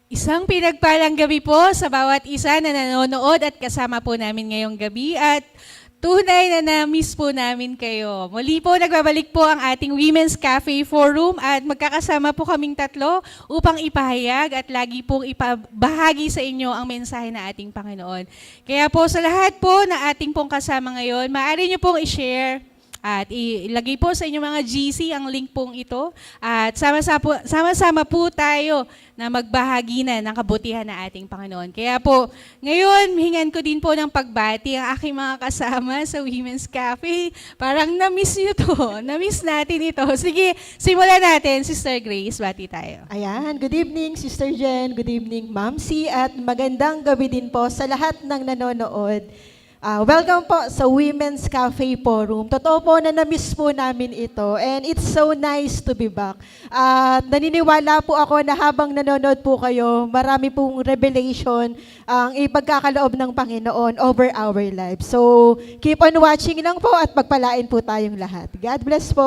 Isang pinagpalang gabi po sa bawat isa na nanonood at kasama po namin ngayong gabi at tunay na na-miss po namin kayo. Muli po nagbabalik po ang ating Women's Cafe Forum at magkakasama po kaming tatlo upang ipahayag at lagi pong ipabahagi sa inyo ang mensahe ng ating Panginoon. Kaya po sa lahat po na ating pong kasama ngayon, maaari nyo pong i-share at ilagay po sa inyong mga GC ang link pong ito. At sama-sama po tayo na magbahagi na ng kabutihan ng ating Panginoon. Kaya po, ngayon, hingan ko din po ng pagbati ang aking mga kasama sa Women's Cafe. Parang na-miss nyo to. Na-miss natin ito. Sige, simulan natin. Sister Grace, bati tayo. Ayan, good evening Sister Jen, good evening Ma'am C, at magandang gabi din po sa lahat ng nanonood. Welcome po sa Women's Cafe Forum. Totoo po na na-miss po namin ito and it's so nice to be back. At naniniwala po ako na habang nanonood po kayo, marami pong revelation ang ipagkakaloob ng Panginoon over our lives. So, keep on watching lang po at pagpalain po tayong lahat. God bless po.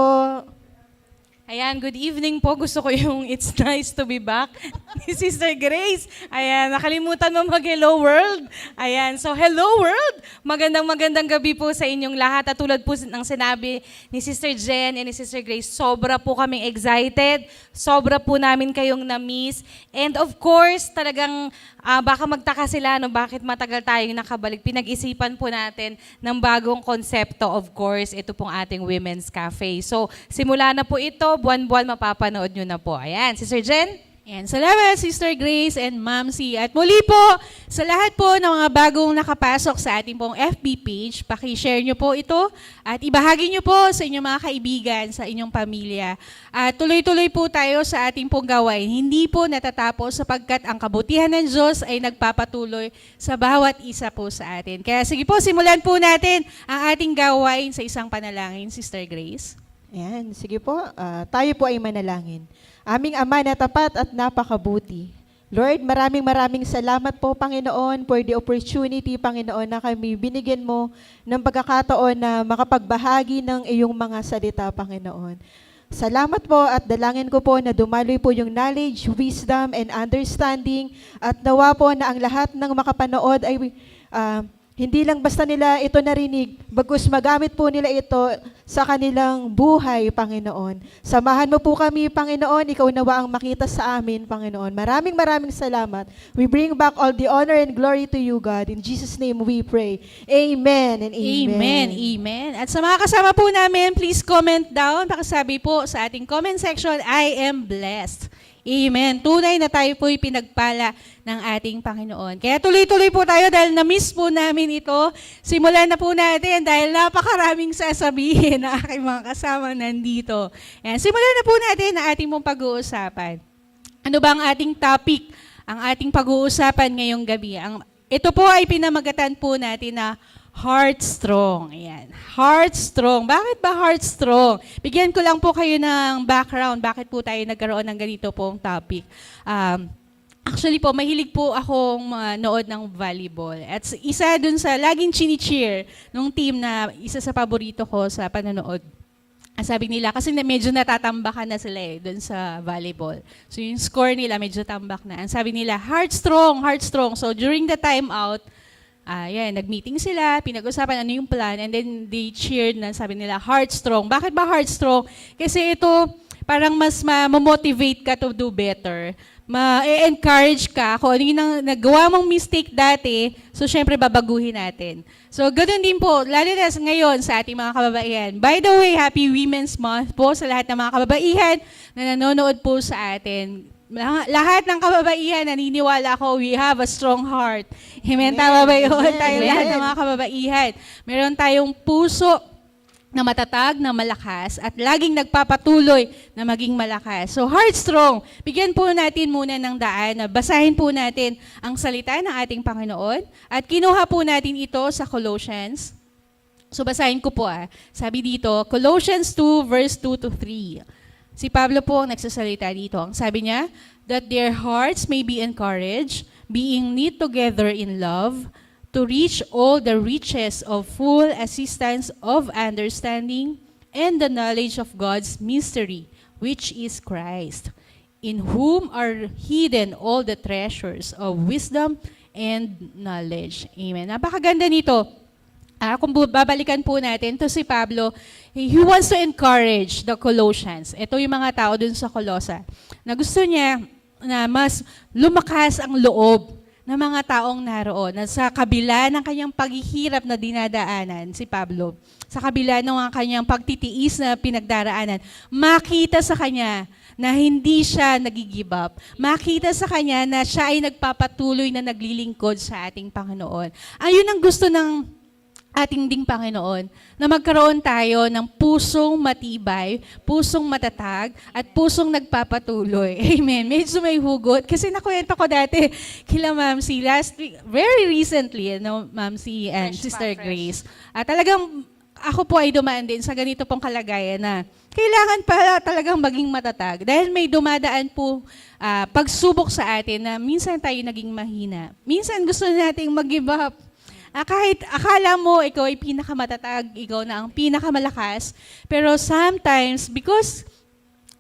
Ayan, good evening po. Gusto ko yung it's nice to be back ni Sister Grace. Ayan, nakalimutan mo mag-hello world. Ayan, so hello world. Magandang gabi po sa inyong lahat. At tulad po ng sinabi ni Sister Jen and ni Sister Grace, sobra po kaming excited. Sobra po namin kayong na-miss. And of course, talagang baka magtaka sila bakit matagal tayong nakabalik. Pinag-isipan po natin ng bagong konsepto, of course. Ito pong ating Women's Cafe. So, simula na po ito. Buwan-buwan mapapanood nyo na po. Ayan, Sister Jen? Ayan, salamat Sister Grace and Ma'am C. At muli po, sa lahat po ng mga bagong nakapasok sa ating pong FB page, paki-share nyo po ito at ibahagi nyo po sa inyong mga kaibigan, sa inyong pamilya. At tuloy-tuloy po tayo sa ating pong gawain. Hindi po natatapos sapagkat ang kabutihan ng Diyos ay nagpapatuloy sa bawat isa po sa atin. Kaya sige po, simulan po natin ang ating gawain sa isang panalangin, Sister Grace. Ayan, sige po. Tayo po ay manalangin. Aming Ama na tapat at napakabuti. Lord, maraming salamat po, Panginoon, for the opportunity, Panginoon, na kami binigyan mo ng pagkakataon na makapagbahagi ng iyong mga salita, Panginoon. Salamat po at dalangin ko po na dumaloy po yung knowledge, wisdom, and understanding at nawa po na ang lahat ng makapanood ay hindi lang basta nila ito narinig, bagkus magamit po nila ito sa kanilang buhay, Panginoon. Samahan mo po kami, Panginoon. Ikaw nawa ang makita sa amin, Panginoon. Maraming salamat. We bring back all the honor and glory to you, God. In Jesus' name we pray. Amen and amen. Amen. At sa mga kasama po namin, please comment down. Pakisabi po sa ating comment section, I am blessed. Amen. Tunay na tayo po'y pinagpala ng ating Panginoon. Kaya tuloy-tuloy po tayo dahil na-miss po namin ito. Simulan na po natin dahil napakaraming sasabihin na aking mga kasama nandito. Ayan, simulan na po natin ang ating pong pag-uusapan. Ano ba ang ating topic? Ang ating pag-uusapan ngayong gabi. Ito po ay pinamagatan po natin na Heart Strong. Ayan. Heart Strong. Bakit ba Heart Strong? Bigyan ko lang po kayo ng background. Bakit po tayo nagkaroon ng ganito pong topic? Actually po, mahilig po akong nood ng volleyball. At isa dun sa laging chini-cheer nung team na isa sa paborito ko sa panonood. Sabi nila, kasi medyo natatambakan na sila dun sa volleyball. So yung score nila medyo tambak na. Ang sabi nila, Heart Strong, Heart Strong. So during the time out, nag-meeting sila, pinag-usapan ano yung plan, and then they cheered na sabi nila, Heart Strong. Bakit ba Heart Strong? Kasi ito, parang mas ma-motivate ka to do better. Ma-encourage ka kung ano yung nagawa mong mistake dati, so syempre babaguhin natin. So ganoon din po, lalo na ngayon sa ating mga kababaihan. By the way, Happy Women's Month po sa lahat ng mga kababaihan na nanonood po sa atin. Lahat ng kababaihan, naniniwala ko, we have a strong heart. Amen, tama ba yun? Tayo lahat ng mga kababaihan. Meron tayong puso na matatag, na malakas, at laging nagpapatuloy na maging malakas. So, heart strong. Bigyan po natin muna ng daan na basahin po natin ang salita ng ating Panginoon. At kinuha po natin ito sa Colossians. So, basahin ko po. Sabi dito, Colossians 2 verse 2 to 3. Si Pablo po ang nagsasalita dito. Ang sabi niya, that their hearts may be encouraged, being knit together in love, to reach all the riches of full assistance of understanding and the knowledge of God's mystery, which is Christ, in whom are hidden all the treasures of wisdom and knowledge. Amen. Napakaganda nito. Kung babalikan po natin, to si Pablo, he wants to encourage the Colossians. Ito yung mga tao dun sa Colossa, na gusto niya na mas lumakas ang loob ng mga taong naroon, na sa kabila ng kanyang paghihirap na dinadaanan, si Pablo, sa kabila ng kanyang pagtitiis na pinagdaraanan, makita sa kanya na hindi siya nag-give up. Makita sa kanya na siya ay nagpapatuloy na naglilingkod sa ating Panginoon. Ayun ang gusto ng ating ding Panginoon, na magkaroon tayo ng pusong matibay, pusong matatag, at pusong nagpapatuloy. Amen. Medyo may hugot. Kasi nakwento ko dati kila Ma'am C last week, very recently, Ma'am C and Fresh Sister pa, fresh. Grace. Talagang ako po ay dumaan din sa ganito pong kalagayan na kailangan pala talagang maging matatag. Dahil may dumadaan po pagsubok sa atin na minsan tayo naging mahina. Minsan gusto nating mag-give up. Kahit akala mo ikaw ay pinakamatatag, ikaw na ang pinakamalakas, pero sometimes, because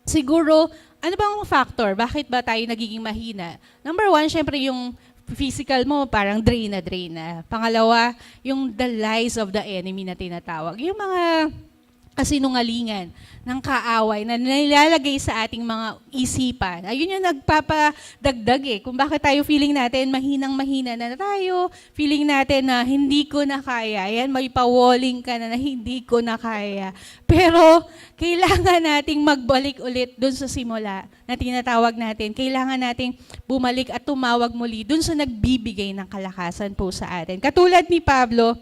siguro, ano bang factor? Bakit ba tayo nagiging mahina? Number one, syempre yung physical mo, parang drain na. Pangalawa, yung the lies of the enemy na tinatawag. Yung mga kasinungalingan ng kaaway na nilalagay sa ating mga isipan. Ayun yung nagpapadagdag kung bakit tayo feeling natin mahinang-mahina na tayo, feeling natin na hindi ko na kaya. Yan, may pawalling ka na hindi ko na kaya. Pero kailangan nating magbalik ulit dun sa simula na tinatawag natin. Kailangan nating bumalik at tumawag muli dun sa nagbibigay ng kalakasan po sa atin. Katulad ni Pablo,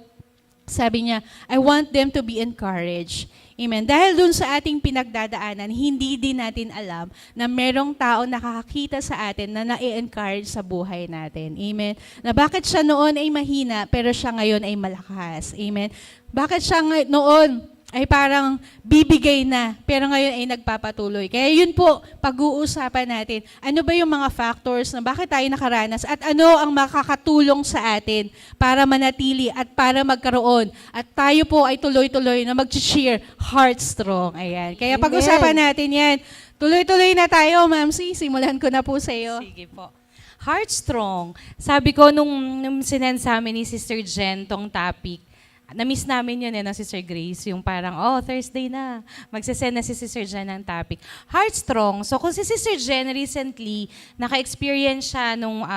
sabi niya, I want them to be encouraged. Amen. Dahil dun sa ating pinagdadaanan, hindi din natin alam na merong tao nakakakita sa atin na na-encourage sa buhay natin. Amen. Na bakit siya noon ay mahina, pero siya ngayon ay malakas. Amen. Bakit siya noon ay parang bibigay na, pero ngayon ay nagpapatuloy. Kaya yun po, pag-uusapan natin, ano ba yung mga factors na bakit tayo nakaranas at ano ang makakatulong sa atin para manatili at para magkaroon. At tayo po ay tuloy-tuloy na mag-cheer heart strong. Ayan. Kaya Amen. pag-usapan natin yan. Tuloy-tuloy na tayo, Ma'am C. Simulan ko na po sa iyo. Sige po. Heart strong. Sabi ko nung sinend sa amin ni Sister Jen tong topic, na-miss namin yun no, Sister Grace, yung parang, Thursday na, magsisend na si Sister Jen ng topic. Heart strong. So kung si Sister Jen recently, naka-experience siya nung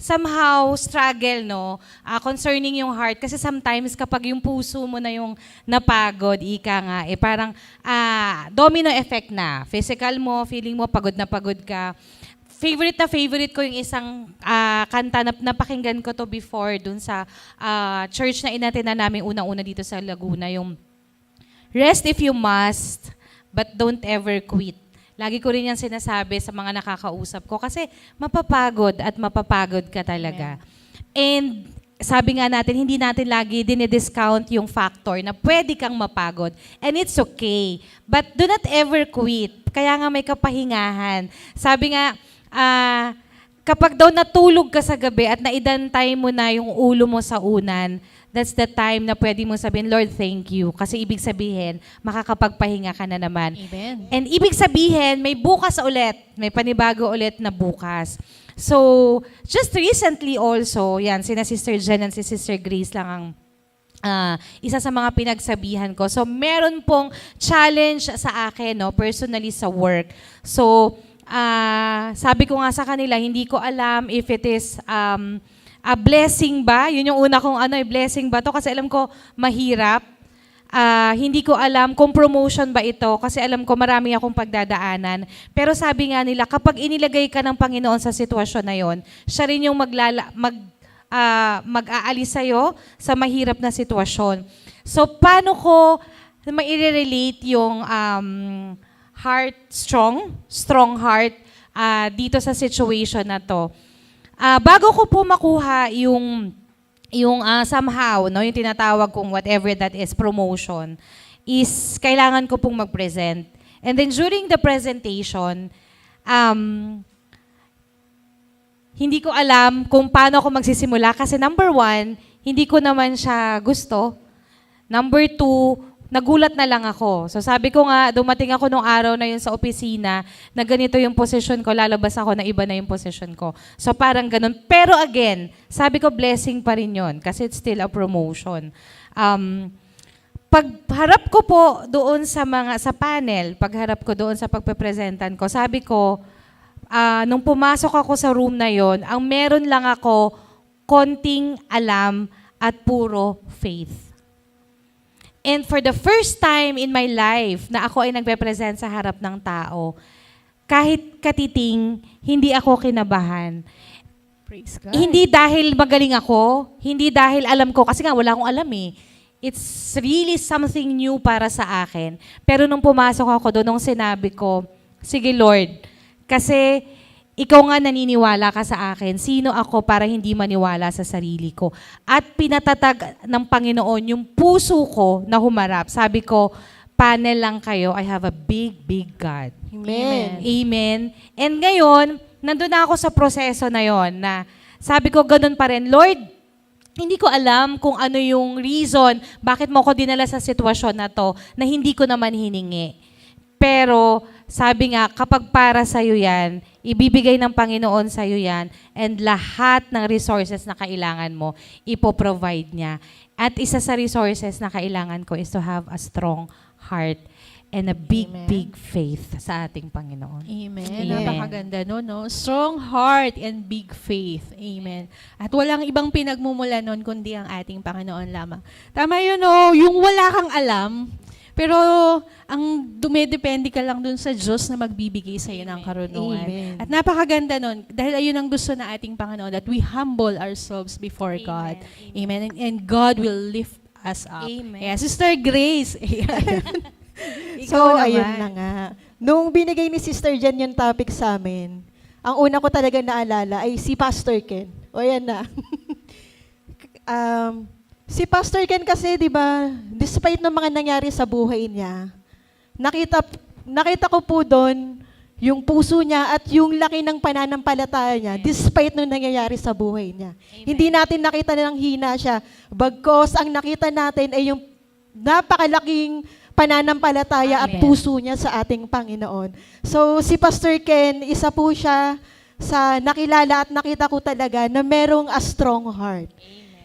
somehow struggle, no, concerning yung heart. Kasi sometimes kapag yung puso mo na yung napagod, ika nga, parang domino effect na. Physical mo, feeling mo, pagod na pagod ka. Favorite ko yung isang kanta na napakinggan ko to before dun sa church na inattenda namin unang-una dito sa Laguna, yung rest if you must, but don't ever quit. Lagi ko rin yan sinasabi sa mga nakakausap ko kasi mapapagod at mapapagod ka talaga. And sabi nga natin, hindi natin lagi dinidiscount yung factor na pwede kang mapagod. And it's okay. But do not ever quit. Kaya nga may kapahingahan. Sabi nga, kapag daw natulog ka sa gabi at naidantay mo na yung ulo mo sa unan, that's the time na pwede mo sabihin, Lord, thank you. Kasi ibig sabihin, makakapagpahinga ka na naman. Amen. And ibig sabihin, may bukas ulit. May panibago ulit na bukas. So, just recently also, yan, sina Sister Jen and si Sister Grace lang ang isa sa mga pinagsabihan ko. So, meron pong challenge sa akin, no, personally sa work. So, sabi ko nga sa kanila, hindi ko alam if it is a blessing ba? Yun yung una kong blessing ba to? Kasi alam ko mahirap. Hindi ko alam kung promotion ba ito kasi alam ko marami akong pagdadaanan. Pero sabi nga nila, kapag inilagay ka ng Panginoon sa sitwasyon na yon, siya rin yung mag-aalis sa'yo sa mahirap na sitwasyon. So, paano ko ma-relate yung heart strong heart dito sa situation na to? Bago ko po makuha yung somehow, no, yung tinatawag kong whatever that is, promotion, is kailangan ko pong mag-present. And then during the presentation, hindi ko alam kung paano ako magsisimula kasi number one, hindi ko naman siya gusto. Number two, nagulat na lang ako. So sabi ko nga, dumating ako nung araw na yun sa opisina, na ganito yung position ko, lalabas ako na iba na yung position ko. So parang ganun. Pero again, sabi ko blessing pa rin yun kasi it's still a promotion. Pagharap ko po doon sa panel, pagharap ko doon sa pagpepresentan ko, sabi ko, nung pumasok ako sa room na yon, ang meron lang ako konting alam at puro faith. And for the first time in my life na ako ay nagpe-present sa harap ng tao, kahit katiting, hindi ako kinabahan. Praise God. Hindi dahil magaling ako, hindi dahil alam ko, kasi nga wala akong alam eh. It's really something new para sa akin. Pero nung pumasok ako doon, nung sinabi ko, sige Lord, kasi ikaw nga naniniwala ka sa akin, sino ako para hindi maniwala sa sarili ko? At pinatatag ng Panginoon yung puso ko na humarap. Sabi ko, panel lang kayo, I have a big, big God. Amen. Amen. And ngayon, nandun na ako sa proseso na yon na sabi ko, ganun pa rin, Lord, hindi ko alam kung ano yung reason bakit mo ko dinala sa sitwasyon na to na hindi ko naman hiningi. Pero sabi nga, kapag para sa'yo yan, ibibigay ng Panginoon sa'yo yan, and lahat ng resources na kailangan mo, ipoprovide niya. At isa sa resources na kailangan ko is to have a strong heart and a big, Amen. big faith sa ating Panginoon. Amen. Amen. Napakaganda no? Strong heart and big faith. Amen. At walang ibang pinagmumula nun kundi ang ating Panginoon lamang. Tama yun, no? Yung wala kang alam, pero ang dumedepende ka lang dun sa Diyos na magbibigay sa iyo ng karunungan. Amen. At napakaganda nun, dahil ayun ang gusto na ating Panginoon, that we humble ourselves before God. Amen. And God will lift us up. Amen. Yeah, Sister Grace. So, ayun na nga. Nung binigay ni Sister Jen yung topic sa amin, ang una ko talaga naalala ay si Pastor Ken. O yan na. Si Pastor Ken kasi, di ba, despite ng mga nangyari sa buhay niya, nakita ko po doon yung puso niya at yung laki ng pananampalataya niya despite ng nangyayari sa buhay niya. Amen. Hindi natin nakita na ng hina siya. Bagkos, ang nakita natin ay yung napakalaking pananampalataya at Amen. puso niya sa ating Panginoon. So, si Pastor Ken, isa po siya sa nakilala at nakita ko talaga na merong a strong heart.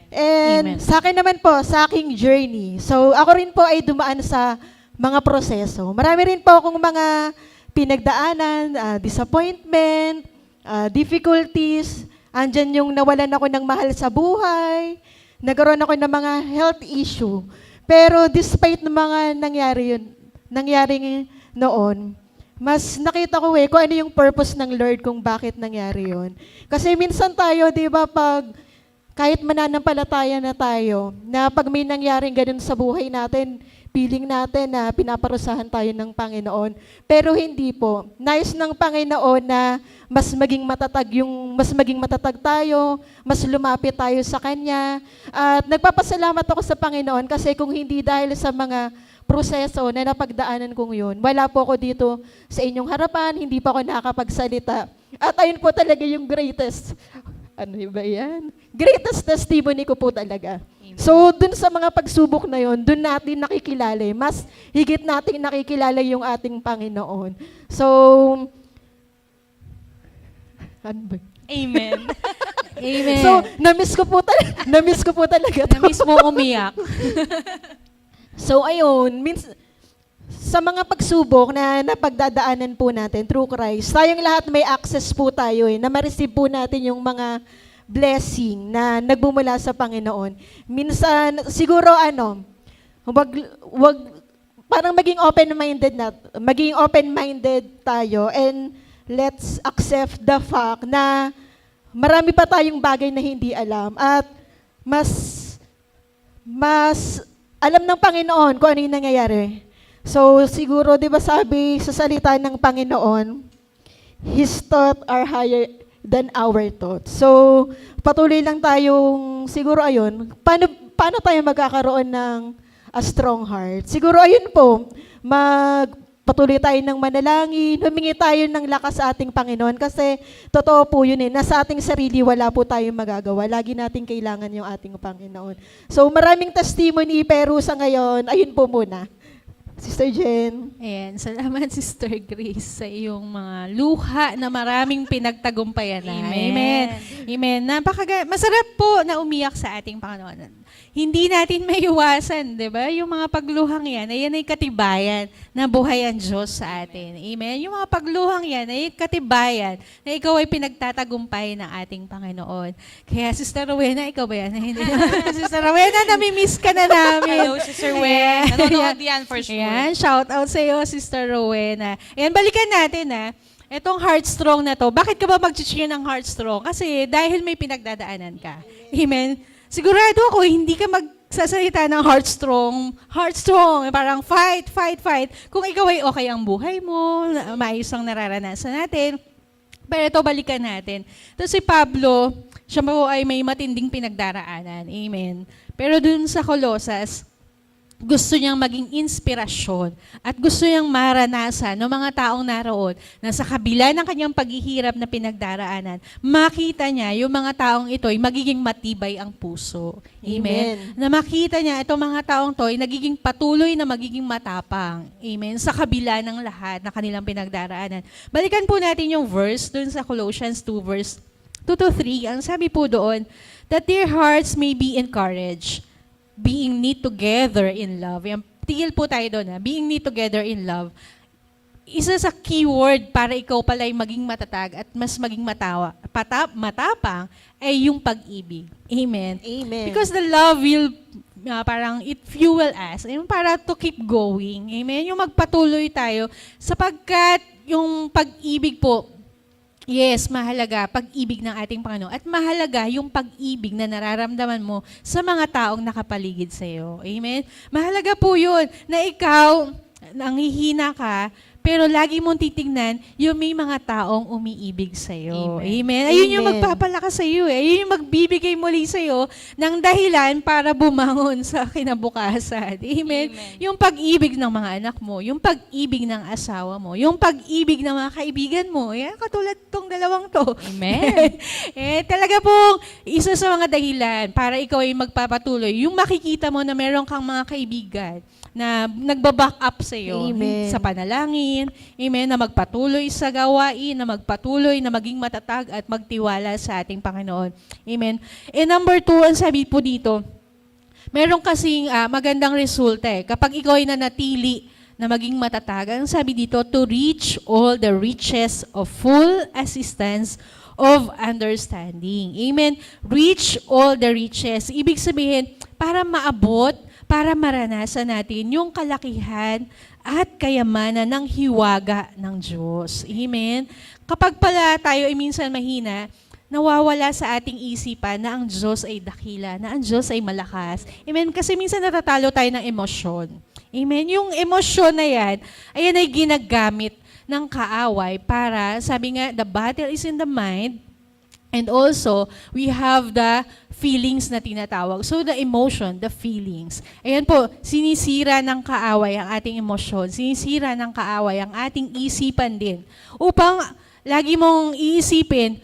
And Amen. sa akin naman po, sa aking journey, so ako rin po ay dumaan sa mga proseso. Marami rin po akong mga pinagdaanan, disappointment, difficulties, andyan yung nawalan ako ng mahal sa buhay, nagkaroon ako ng mga health issue. Pero despite ng mga nangyaring noon, mas nakita ko kung ano yung purpose ng Lord kung bakit nangyari yun. Kasi minsan tayo, di ba, kahit mananampalataya na tayo, na pag may nangyaring ganun sa buhay natin, feeling natin na pinaparusahan tayo ng Panginoon. Pero hindi po. Nais ng Panginoon na mas maging matatag tayo, mas lumapit tayo sa Kanya. At nagpapasalamat ako sa Panginoon kasi kung hindi dahil sa mga proseso na napagdaanan kong yun, wala po ako dito sa inyong harapan, hindi pa ako nakakapagsalita. At ayun po talaga yung greatest. Ano ba yan? Greatest testimony ko po talaga. So, dun sa mga pagsubok na yon, dun natin nakikilala. Mas higit nating nakikilala yung ating Panginoon. So, ano ba? Amen. Amen. So, na-miss ko po talaga to. Na-miss mo umiyak. So, ayun, sa mga pagsubok na napagdadaanan po natin through Christ, tayong lahat may access po tayo na ma-receive po natin yung mga blessing na nagmumula sa Panginoon. Minsan, siguro parang maging open-minded tayo and let's accept the fact na marami pa tayong bagay na hindi alam at mas alam ng Panginoon kung ano yung nangyayari. So, siguro, di ba sabi sa salita ng Panginoon, His thoughts are higher than our thoughts. So, patuloy lang tayong, siguro ayun, paano tayo magkakaroon ng a strong heart? Siguro ayun po, patuloy tayo ng manalangin, humingi tayo ng lakas sa ating Panginoon kasi totoo po yun nasa ating sarili wala po tayong magagawa. Lagi nating kailangan yung ating Panginoon. So maraming testimony pero sa ngayon, ayun po muna. Sister Jen. Ayan, salamat Sister Grace sa iyong mga luha na maraming pinagtagumpayan na. Amen. Amen. Masarap po na umiyak sa ating Panginoon. Hindi natin maiwasan, di ba? Yung mga pagluhang yan, ayan ay katibayan na buhay ang Diyos sa atin. Amen. Yung mga pagluhang yan ay katibayan na ikaw ay pinagtatagumpay ng ating Panginoon. Kaya Sister Rowena, ikaw ba yan? Hindi. Sister Rowena, namimiss ka na namin. Hello, Sister Wen. Nanonood yan for sure. Ayan, shout out sa iyo, Sister Rowena. Ayan, balikan natin Etong Heartstrong na to, bakit ka ba mag-cheer ng Heartstrong? Kasi dahil may pinagdadaanan ka. Amen. Sigurado ako, hindi ka magsasalita ng heartstrong, parang fight. Kung ikaw ay okay ang buhay mo, maayos ang nararanasan natin. Pero ito, balikan natin. Ito si Pablo, siya po ay may matinding pinagdaraanan. Amen. Pero dun sa Colosas, gusto niyang maging inspirasyon at gusto niyang maranasan ng mga taong naroon na sa kabila ng kanyang paghihirap na pinagdaraanan, makita niya yung mga taong ito ay magiging matibay ang puso. Amen. Na makita niya itong mga taong to ay nagiging patuloy na magiging matapang. Amen. Sa kabila ng lahat na kanilang pinagdaraanan. Balikan po natin yung verse dun sa Colossians 2 verse 2-3. Ang sabi po doon, that their hearts may be encouraged, being knit together in love. Yan, tigil po tayo doon. Being knit together in love. Isa sa keyword para ikaw pala'y maging matatag at mas maging matapang ay yung pag-ibig. Amen. Amen. Because the love will, parang it fuel us. Para to keep going. Amen. Yung magpatuloy tayo sapagkat yung pag-ibig po, yes, mahalaga, pag-ibig ng ating Panginoon. At mahalaga yung pag-ibig na nararamdaman mo sa mga taong nakapaligid sa iyo. Amen? Mahalaga po yun na ikaw, nanghihina ka, pero lagi mong titingnan yung may mga taong umiibig sa iyo. Amen. Ayun yung magpapalakas sa iyo. Ayun yung magbibigay muli sa iyo ng dahilan para bumangon sa kinabukasan. Amen. Yung pag-ibig ng mga anak mo, yung pag-ibig ng asawa mo, yung pag-ibig ng mga kaibigan mo. Yan, katulad tong dalawang to. Amen. Talaga pong isa sa mga dahilan para ikaw ay magpapatuloy. Yung makikita mo na meron kang mga kaibigan na nagbaback up sa iyo sa panalangin, amen, na magpatuloy sa gawain, na magpatuloy na maging matatag at magtiwala sa ating Panginoon. Amen. And number 2, ang sabi po dito, meron kasing magandang resulta kapag ikaw ay nanatili na maging matatag. Ang sabi dito, to reach all the riches of full assistance of understanding. Amen. Reach all the riches. Ibig sabihin, para maabot, para maranasan natin yung kalakihan at kayamanan ng hiwaga ng Diyos. Amen? Kapag pala tayo ay minsan mahina, nawawala sa ating isipan na ang Diyos ay dakila, na ang Diyos ay malakas. Amen? Kasi minsan natatalo tayo ng emosyon. Amen? Yung emosyon na yan, ayan ay ginagamit ng kaaway para, sabi nga, the battle is in the mind. And also, we have the feelings na tinatawag. So, the emotion, the feelings. Ayan po, sinisira ng kaaway ang ating emosyon. Sinisira ng kaaway ang ating isipan din. Upang lagi mong iisipin,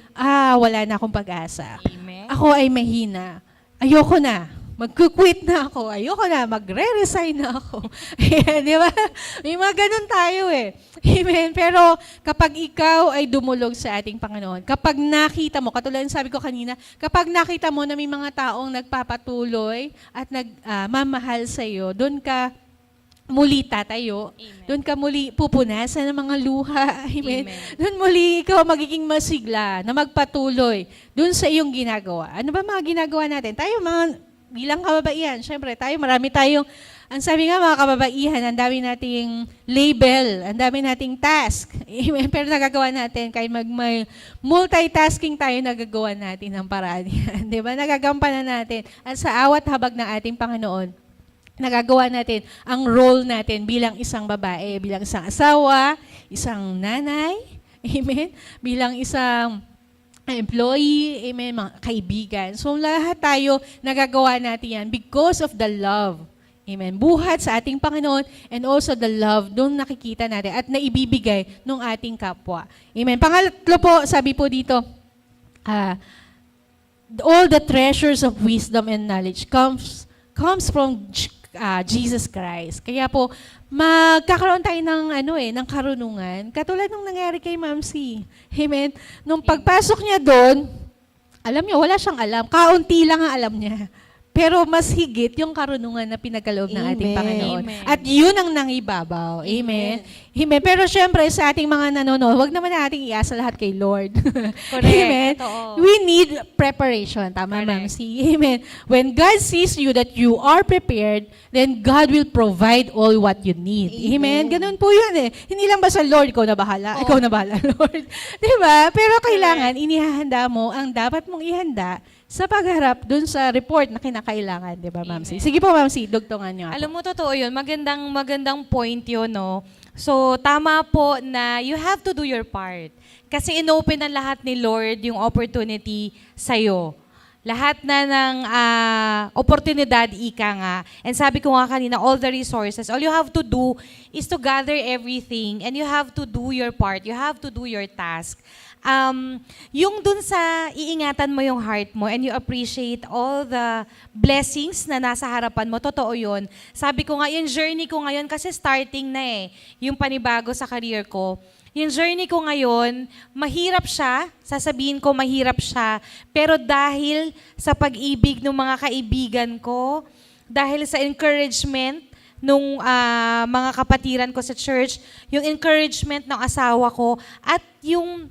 wala na akong pag-asa. Amen. Ako ay mahina. Ayoko na. Mag-quit na ako. Ayoko na. Magre-resign na ako. Ayan, di ba? May mga ganun tayo Amen. Pero kapag ikaw ay dumulog sa ating Panginoon, kapag nakita mo, katulad ng sabi ko kanina, kapag nakita mo na may mga taong nagpapatuloy at nagmamahal sa iyo, doon ka muli tatayo. Doon ka muli pupunasan ng mga luha. Amen. Doon muli ikaw magiging masigla na magpatuloy doon sa iyong ginagawa. Ano ba mga ginagawa natin? Tayo mga bilang kababaihan, syempre tayo, marami tayong, ang sabi nga mga kababaihan, ang dami nating label, ang dami nating task. Pero nagagawa natin, kahit may multitasking tayo, nagagawa natin ng paraan yan. Di ba? Nagagampanan natin. At sa awat habag ng ating Panginoon, nagagawa natin ang role natin bilang isang babae, bilang isang asawa, isang nanay, amen, bilang isang employee, amen, mga kaibigan. So lahat tayo nagagawa natin yan because of the love. Amen. Buhat sa ating Panginoon and also the love doon nakikita natin at naibibigay ng ating kapwa. Amen. Pangatlo po, sabi po dito, all the treasures of wisdom and knowledge comes from Jesus Christ. Kaya po, magkakaroon tayo ng karunungan. Katulad nung nangyari kay Ma'am C. Amen? Nung pagpasok niya doon, alam niyo, wala siyang alam. Kaunti lang ang alam niya. Pero mas higit yung karunungan na pinagkaloob ng ating Amen. Panginoon. Amen. At yun ang nangibabaw. Amen. Amen. Pero syempre, sa ating mga nanonood, wag naman nating iasa lahat kay Lord. Correct. Amen. Totoo. We need preparation. Tama, Ma'am Correct. C. Amen. When God sees you that you are prepared, then God will provide all what you need. Amen. Ganun po yun eh. Hindi lang ba sa Lord, ikaw na bahala? Ikaw na bahala, Lord. Diba? Pero kailangan, inihahanda mo ang dapat mong ihanda sa pagharap dun sa report na kinakailangan, di ba, Ma'am C? Sige po, Ma'am C, dugtungan niyo ako. Alam mo, totoo yun. Magandang point yun, no? So, tama po na you have to do your part. Kasi inopen na lahat ni Lord yung opportunity sa'yo. Lahat na ng oportunidad, ika nga. And sabi ko nga kanina, all the resources, all you have to do is to gather everything and you have to do your part. You have to do your task. Yung dun sa iingatan mo yung heart mo and you appreciate all the blessings na nasa harapan mo, totoo yun. Sabi ko nga, yung journey ko ngayon, kasi starting na yung panibago sa career ko. Yung journey ko ngayon, mahirap siya, sasabihin ko mahirap siya, pero dahil sa pag-ibig ng mga kaibigan ko, dahil sa encouragement nung mga kapatiran ko sa church, yung encouragement ng asawa ko, at yung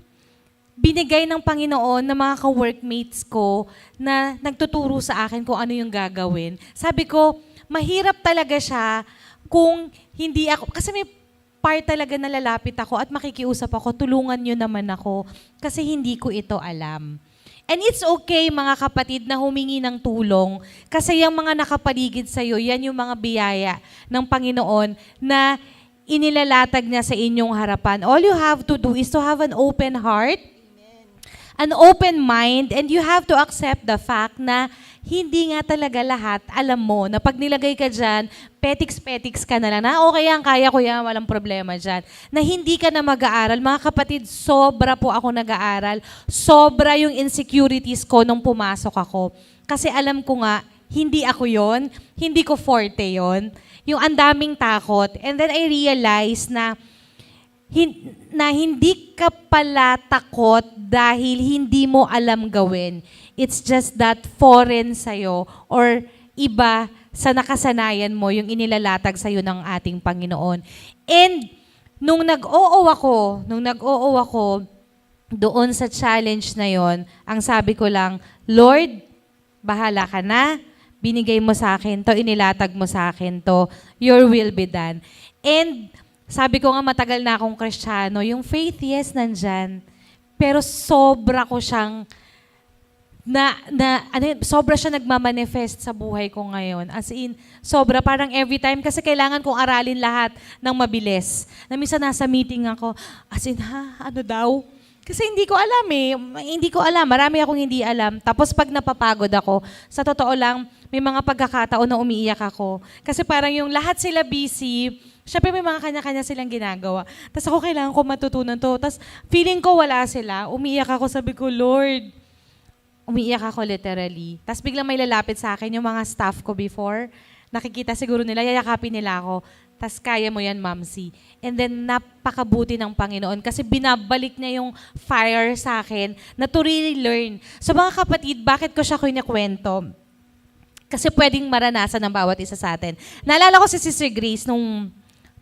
binigay ng Panginoon ng mga ka-workmates ko na nagtuturo sa akin kung ano yung gagawin. Sabi ko, mahirap talaga siya kung hindi ako, kasi may part talaga na lalapit ako at makikiusap ako, tulungan nyo naman ako kasi hindi ko ito alam. And it's okay, mga kapatid, na humingi ng tulong kasi yung mga nakapaligid sa'yo, yan yung mga biyaya ng Panginoon na inilalatag niya sa inyong harapan. All you have to do is to have an open heart, an open mind, and you have to accept the fact na hindi nga talaga lahat alam mo na pag nilagay ka dyan, petiks-petiks ka na lang, na okay yan, kaya ko yan, walang problema dyan. Na hindi ka na mag-aaral. Mga kapatid, sobra po ako nag-aaral. Sobra yung insecurities ko nung pumasok ako. Kasi alam ko nga, hindi ako yon, hindi ko forte yon. Yung andaming takot. And then I realized na hindi ka pala takot dahil hindi mo alam gawin. It's just that foreign sa'yo or iba sa nakasanayan mo yung inilalatag sa'yo ng ating Panginoon. And nung nag-oo ako doon sa challenge na yon, ang sabi ko lang, Lord, bahala ka na, binigay mo sa akin to, inilatag mo sa akin to, your will be done. And sabi ko nga, matagal na akong Kristiyano. Yung faith, yes, nandyan. Pero sobra ko siyang, sobra siya nagmamanifest sa buhay ko ngayon. As in, sobra, parang every time, kasi kailangan kong aralin lahat ng mabilis. Na minsan nasa meeting ako, as in, ano daw? Kasi hindi ko alam Hindi ko alam. Marami akong hindi alam. Tapos pag napapagod ako, sa totoo lang, may mga pagkakataon na umiiyak ako. Kasi parang yung lahat sila busy, syempre may mga kanya-kanya silang ginagawa. Tapos ako kailangan ko matutunan to. Tapos feeling ko wala sila. Umiiyak ako, sabi ko, Lord, umiiyak ako literally. Tapos biglang may lalapit sa akin yung mga staff ko before. Nakikita siguro nila, yayakapin nila ako. Tapos kaya mo yan, Ma'am C. And then napakabuti ng Panginoon kasi binabalik niya yung fire sa akin na to really learn. So mga kapatid, bakit ko siya kinakwento? Kasi pwedeng maranasan ng bawat isa sa atin. Naalala ko si Sister Grace nung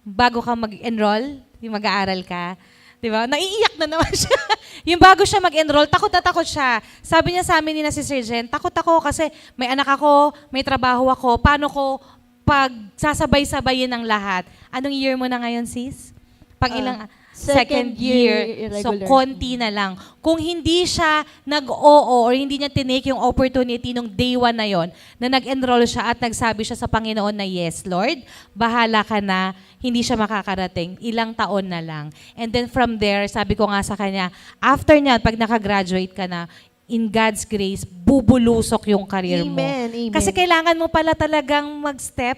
bago ka mag-enroll, yung mag-aaral ka, di ba? Naiiyak na naman siya. Yung bago siya mag-enroll, takot na takot siya. Sabi niya sa amin ni na si Sir Jen, takot ako kasi may anak ako, may trabaho ako, paano ko pag sasabay-sabayin ang lahat? Anong year mo na ngayon, sis? Pag ilang? Second year. So, irregular. konti na lang. Kung hindi siya nag-oo or hindi niya tinake yung opportunity nung day 1 na yon, na nag-enroll siya at nagsabi siya sa Panginoon na, yes, Lord, bahala ka na, hindi siya makakarating. Ilang taon na lang. And then from there, sabi ko nga sa kanya, after niya, pag nakagraduate ka na, in God's grace, bubulusok yung career mo. Amen. Kasi kailangan mo pala talagang mag-step.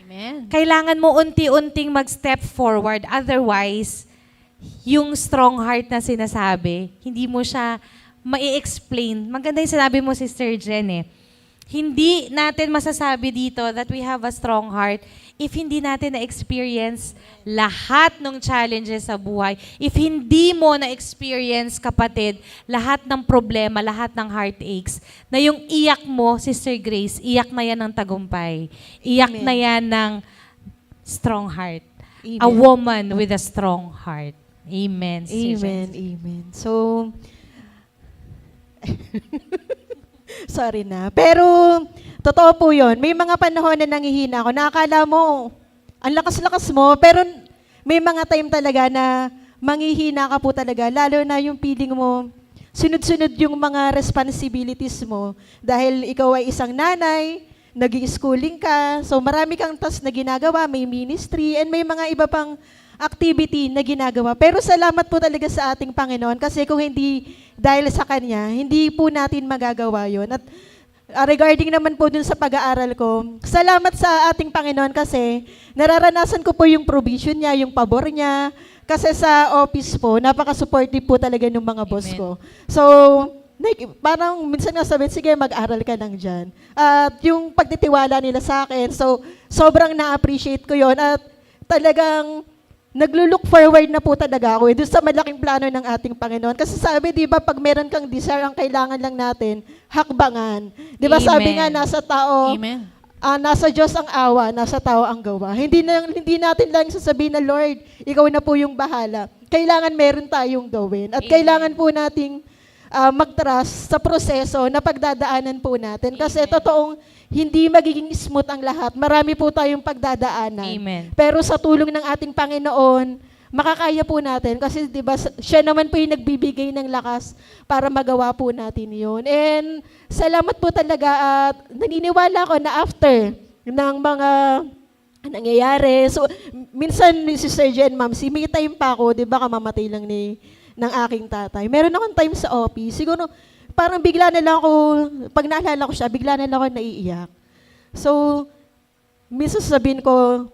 Amen. Kailangan mo unti-unting mag-step forward. Otherwise, yung strong heart na sinasabi, hindi mo siya mai-explain. Maganda yung sinabi mo, Sister Jen Hindi natin masasabi dito that we have a strong heart if hindi natin na-experience lahat ng challenges sa buhay. If hindi mo na-experience, kapatid, lahat ng problema, lahat ng heartaches, na yung iyak mo, Sister Grace, iyak na yan ng tagumpay. Iyak Amen. na yan ng strong heart. Amen. A woman with a strong heart. Amen. Sister Amen, Jen. amen. So, sorry na. Pero, totoo po yun. May mga panahon na nanghihina ako. Nakakala mo, ang lakas-lakas mo, pero may mga time talaga na manghihina ka po talaga. Lalo na yung feeling mo, sunod-sunod yung mga responsibilities mo. Dahil ikaw ay isang nanay, nag-i-schooling ka, so marami kang task na ginagawa, may ministry, and may mga iba pang activity na ginagawa. Pero salamat po talaga sa ating Panginoon kasi kung hindi dahil sa Kanya, hindi po natin magagawa yon. At regarding naman po dun sa pag-aaral ko, salamat sa ating Panginoon kasi nararanasan ko po yung provision niya, yung pabor niya. Kasi sa office po, napaka-supportive po talaga ng mga boss Amen. ko. So, parang minsan nga sabi, sige, mag-aral ka lang dyan. At yung pagtitiwala nila sa akin, so sobrang na-appreciate ko yon. At talagang naglo-look forward na po talaga ako doon sa malaking plano ng ating Panginoon. Kasi sabi, di ba, pag meron kang desire, ang kailangan lang natin, hakbangan. Di ba, sabi nga, Amen. nasa tao, Amen. nasa Diyos ang awa, nasa tao ang gawa. Hindi natin lang sasabihin na, Lord, ikaw na po yung bahala. Kailangan meron tayong gawin. At Amen. kailangan po nating mag-trust sa proseso na pagdadaanan po natin. Kasi Amen. totoong hindi magiging smooth ang lahat. Marami po tayong pagdadaanan. Amen. Pero sa tulong ng ating Panginoon, makakaya po natin. Kasi diba, siya naman po yung nagbibigay ng lakas para magawa po natin yun. And salamat po talaga at naniniwala ko na after ng mga nangyayari. So, minsan ni Sister Jen, ma'am, may time pa ako, di ba, kamamatay lang ng aking tatay. Meron akong time sa office. Siguro, parang bigla na lang ako, pag naalala ko siya, bigla na lang ako naiiyak. So, minsan sabihin ko,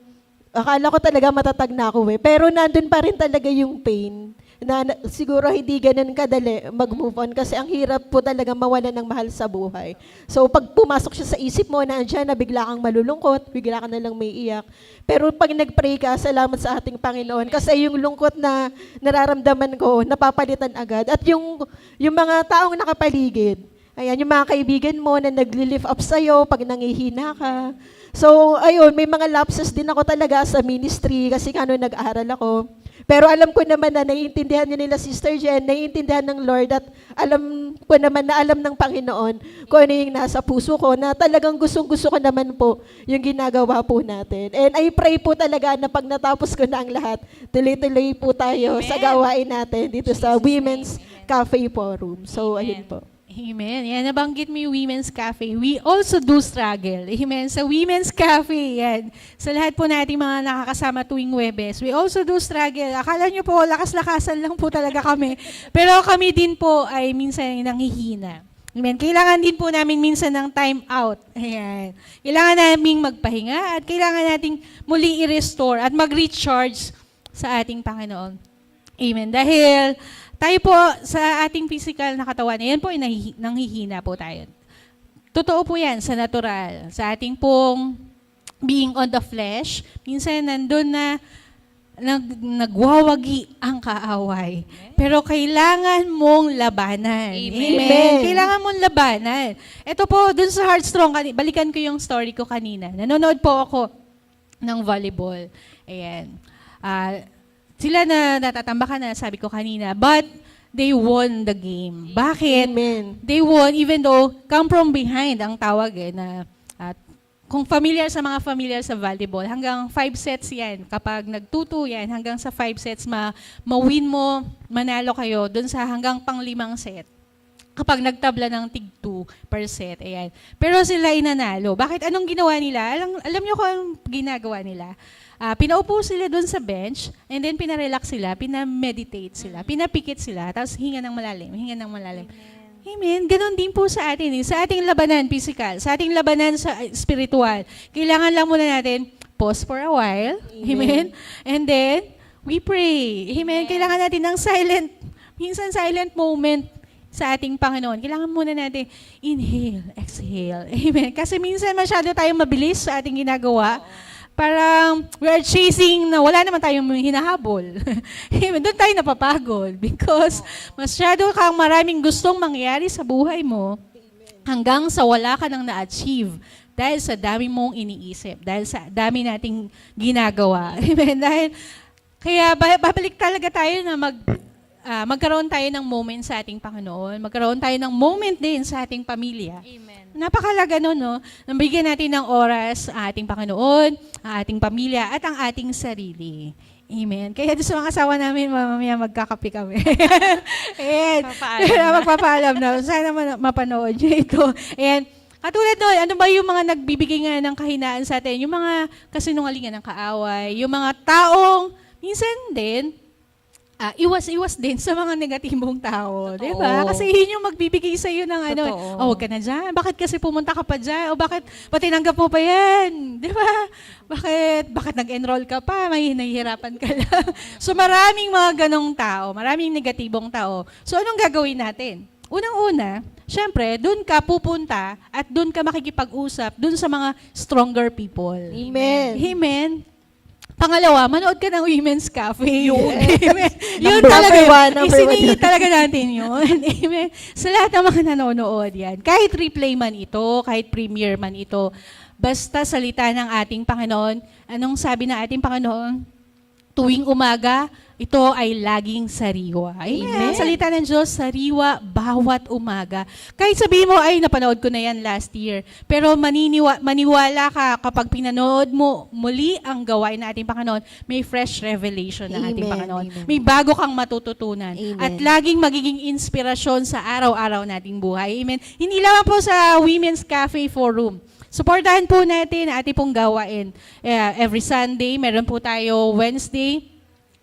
akala ko talaga matatag na ako eh. Pero nandun pa rin talaga yung pain na siguro hindi ganun kadali mag-move on kasi ang hirap po talaga mawala ng mahal sa buhay. So pag pumasok siya sa isip mo na andyan na bigla kang malulungkot, bigla ka na lang may iyak. Pero pag nag-pray ka, salamat sa ating Panginoon kasi yung lungkot na nararamdaman ko, napapalitan agad. At yung mga taong nakapaligid, ayan, yung mga kaibigan mo na nagli-lift up sa'yo pag nangihina ka. So, ayun, may mga lapses din ako talaga sa ministry kasi ano, nag-aaral ako. Pero alam ko naman na naiintindihan niya nila Sister Jen, naiintindihan ng Lord at alam ko naman na alam ng Panginoon kung ano yung nasa puso ko na talagang gustong-gusto ko naman po yung ginagawa po natin. And I pray po talaga na pag natapos ko na ang lahat, tuloy-tuloy po tayo Amen. sa gawain natin dito sa Jesus' Women's name. Amen. Cafe Forum. So, Amen. ayun po. Amen. Yan, nabanggit mo yung Women's Cafe. We also do struggle. Amen. Sa Women's Cafe, yan. Sa lahat po nating mga nakakasama tuwing Webes, we also do struggle. Akala nyo po, lakas-lakasan lang po talaga kami. Pero kami din po ay minsan nanghihina. Amen. Kailangan din po namin minsan ng time out. Ayan. Kailangan naming magpahinga at kailangan nating muli i-restore at mag-recharge sa ating Panginoon. Amen. Dahil tayo po sa ating physical na katawan, yan po ay nanghihina po tayo. Totoo po yan sa natural. Sa ating pong being on the flesh, minsan nandun na nagwawagi ang kaaway. Pero kailangan mong labanan. Amen. Amen. Kailangan mong labanan. Ito po, dun sa Heartstrong, balikan ko yung story ko kanina. Nanonood po ako ng volleyball. Ayan. Sila na natatambakan na, sabi ko kanina, but they won the game. Bakit? Amen. They won even though come from behind ang tawag na kung mga familiar sa volleyball, hanggang 5 sets yan. Kapag nagtuto yan, hanggang sa 5 sets, ma-win mo, manalo kayo dun sa hanggang pang 5 set. Kapag nagtabla ng tig 2 per set, ayan. Pero sila inanalo. Bakit? Anong ginawa nila? Alam niyo kung anong ginagawa nila? Pinaupo sila doon sa bench, and then pinarelax sila, pinameditate sila, pinapikit sila, tapos hinga ng malalim, hinga ng malalim. Amen. Ganon din po sa atin. Sa ating labanan physical, sa ating labanan sa spiritual, kailangan lang muna natin pause for a while. Amen. And then, we pray. Amen. Kailangan natin ng silent moment sa ating Panginoon, kailangan muna natin inhale, exhale. Amen. Kasi minsan masyado tayong mabilis sa ating ginagawa. Parang we're chasing na wala naman tayong hinahabol. Amen. Doon tayo napapagod because masyado kang maraming gustong mangyari sa buhay mo hanggang sa wala ka nang na-achieve dahil sa dami mong iniisip, dahil sa dami nating ginagawa. Amen. Kaya babalik talaga tayo na magkaroon tayo ng moment sa ating Panginoon, magkaroon tayo ng moment din sa ating pamilya. Amen. Napakalaga nun, no? Nabigyan natin ng oras ang ating Panginoon, ang ating pamilya, at ang ating sarili. Amen. Kaya doon sa mga asawa namin, mamaya magkakape kami. Ayan. Magpapaalam na. Sana mapanood nyo ito. Ayan. Katulad doon, ano ba yung mga nagbibigay nga ng kahinaan sa atin? Yung mga kasinungalingan ng kaaway, yung mga taong, minsan din, iwas din sa mga negatibong tao, di ba? Kasi yun yung magbibigay sa iyo ng ano, huwag ka na dyan. Bakit kasi pumunta ka pa dyan? O bakit tinanggap mo pa yan? Di ba? Bakit nag-enroll ka pa? May nahihirapan ka lang. So maraming mga ganong tao, maraming negatibong tao. So anong gagawin natin? Unang-una, syempre, dun ka pupunta at dun ka makikipag-usap dun sa mga stronger people. Amen. Amen. Pangalawa, manood ka ng Women's Cafe. Yun Number talaga. one. Isiningit talaga natin yun. Amen. Sa lahat ng mga nanonood yan. Kahit replay man ito, kahit premiere man ito, basta salita ng ating Panginoon. Anong sabi ng ating Panginoon? Tuwing umaga, ito ay laging sariwa. Amen. Salita ng Diyos, sariwa bawat umaga. Kahit sabihin mo, ay napanood ko na yan last year. Pero maniwala ka kapag pinanood mo muli ang gawain ng ating Panginoon, may fresh revelation ng ating Panginoon. Amen. May bago kang matututunan. Amen. At laging magiging inspirasyon sa araw-araw nating buhay. Amen. Hindi lamang po sa Women's Cafe Forum. Supportahan po natin ang ating pong gawain. Every Sunday, meron po tayo Wednesday,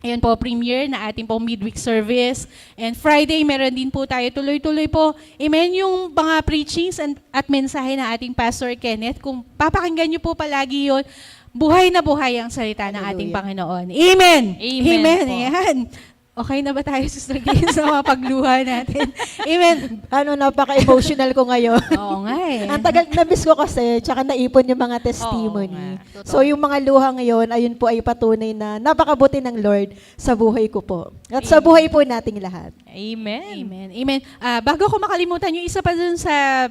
ayan po, premiere na ating pong midweek service. And Friday, meron din po tayo tuloy-tuloy po. Amen, yung mga preachings at mensahe ng ating Pastor Kenneth. Kung papakinggan nyo po palagi yun, buhay na buhay ang salita ng ating Panginoon. Amen! Amen po. Ayan. Okay na ba tayo, Sister Gay, sa mga pagluha natin? Amen. Napaka-emotional ko ngayon. Oo nga eh. Ang tagal na-miss ko kasi, tsaka naipon yung mga testimony. Oo nga. So yung mga luha ngayon, ayun po ay patunay na napakabuti ng Lord sa buhay ko po. At sa buhay po nating lahat. Amen. Amen. Amen. Bago ko makalimutan, yung isa pa dun sa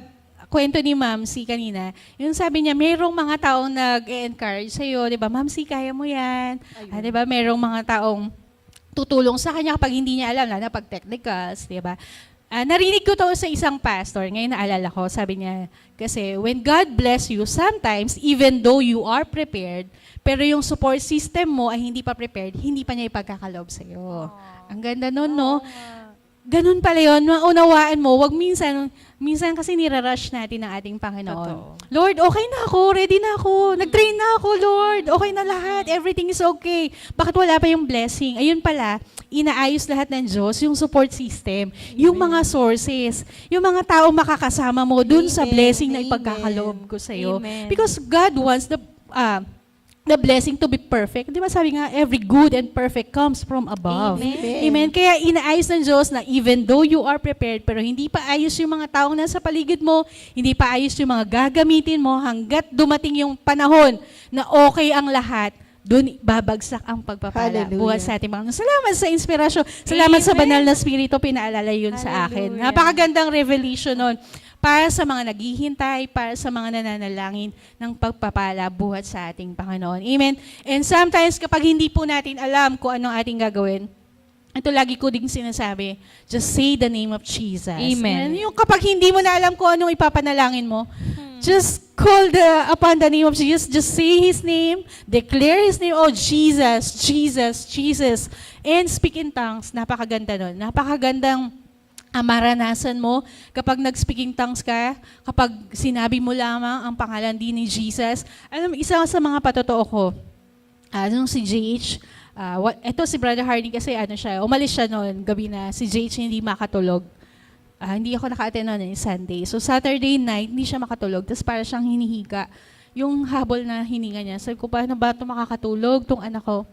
kwento ni Ma'am C kanina, yung sabi niya, mayroong mga taong nag-encourage sa'yo, di ba? Ma'am C, kaya mo yan. Di ba? Mayroong mga taong tutulong sa kanya kapag hindi niya alam, lalo na pag technicals, di ba? Narinig ko to sa isang pastor, ngayon naalala ko, sabi niya, kasi when God bless you, sometimes, even though you are prepared, pero yung support system mo ay hindi pa prepared, hindi pa niya ipagkakaloob sa'yo. Ang ganda nun, no? Ganun pala yun, maunawaan mo, wag minsan kasi nirarush natin ang ating Panginoon. Totoo. Lord, okay na ako, ready na ako, nag-train na ako, Lord, okay na lahat, everything is okay. Bakit wala pa yung blessing? Ayun pala, inaayos lahat ng Diyos, yung support system, yung mga sources, yung mga tao makakasama mo dun sa blessing na ipagkakaloob ko sa'yo. Amen. Because God wants the blessing to be perfect. Di ba sabi nga, every good and perfect comes from above. Amen. Kaya inaayos ng Diyos na even though you are prepared, pero hindi pa ayos yung mga taong nasa paligid mo, hindi pa ayos yung mga gagamitin mo, hanggat dumating yung panahon na okay ang lahat, doon babagsak ang pagpapala. Hallelujah. Buhat sa ating mga. Salamat sa inspirasyon. Salamat sa Amen. banal na spirito, pinaalala yun sa akin. Hallelujah. Napakagandang revelation nun. Para sa mga naghihintay, para sa mga nananalangin ng pagpapala buhat sa ating Panginoon. Amen. And sometimes kapag hindi po natin alam kung anong ating gagawin, ito lagi ko ding sinasabi, just say the name of Jesus. Amen. Yung kapag hindi mo na alam kung anong ipapanalangin mo, just call upon the name of Jesus. Just say His name, declare His name, oh Jesus, Jesus, Jesus. And speak in tongues, napakaganda nun. Napakagandang maranasan mo kapag nag-speaking tongues ka, kapag sinabi mo lamang ang pangalan din ni Jesus. Alam, isa sa mga patotoo ko, nung si JH, eto si Brother Hardy kasi umalis siya noon, gabi na, si JH hindi makatulog. Hindi ako naka-attend noon Sunday. So Saturday night, hindi siya makatulog, tapos para siyang hinihiga. Yung habol na hininga niya, sabi ko, paano ba ito makakatulog, tong anak ko?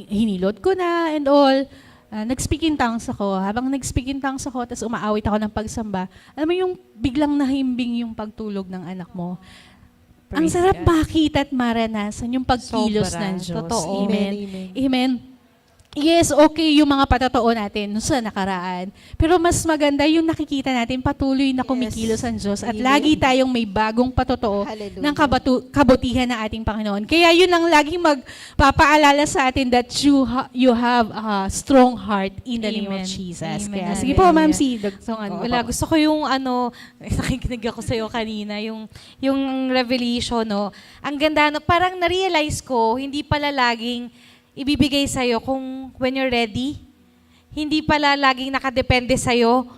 Hinilot ko na and all. nag-speak in tongues ako. Habang nag-speak in tongues ako, tapos umaawit ako ng pagsamba, alam mo yung biglang nahimbing yung pagtulog ng anak mo. Ang Praise sarap God. makita at maranasan yung pagkilos Sobra. ng Diyos. Totoo. Amen. Amen. Amen. Yes, okay yung mga patotoo natin no, sa nakaraan. Pero mas maganda yung nakikita natin patuloy na kumikilos ang Diyos at Amen. lagi tayong may bagong patotoo Hallelujah. ng kabutihan ng ating Panginoon. Kaya yun ang laging magpapaalala sa atin that you have a strong heart in the name of Amen. Jesus. Amen. Kaya sige po, Hallelujah. Ma'am C, dagsungan mo. Wala, gusto ko yung nakikinig ako sa'yo kanina, yung revelation, no? Ang ganda, no? Parang na-realize ko, hindi pala laging ibibigay sa'yo kung when you're ready. Hindi pala laging nakadepende sa'yo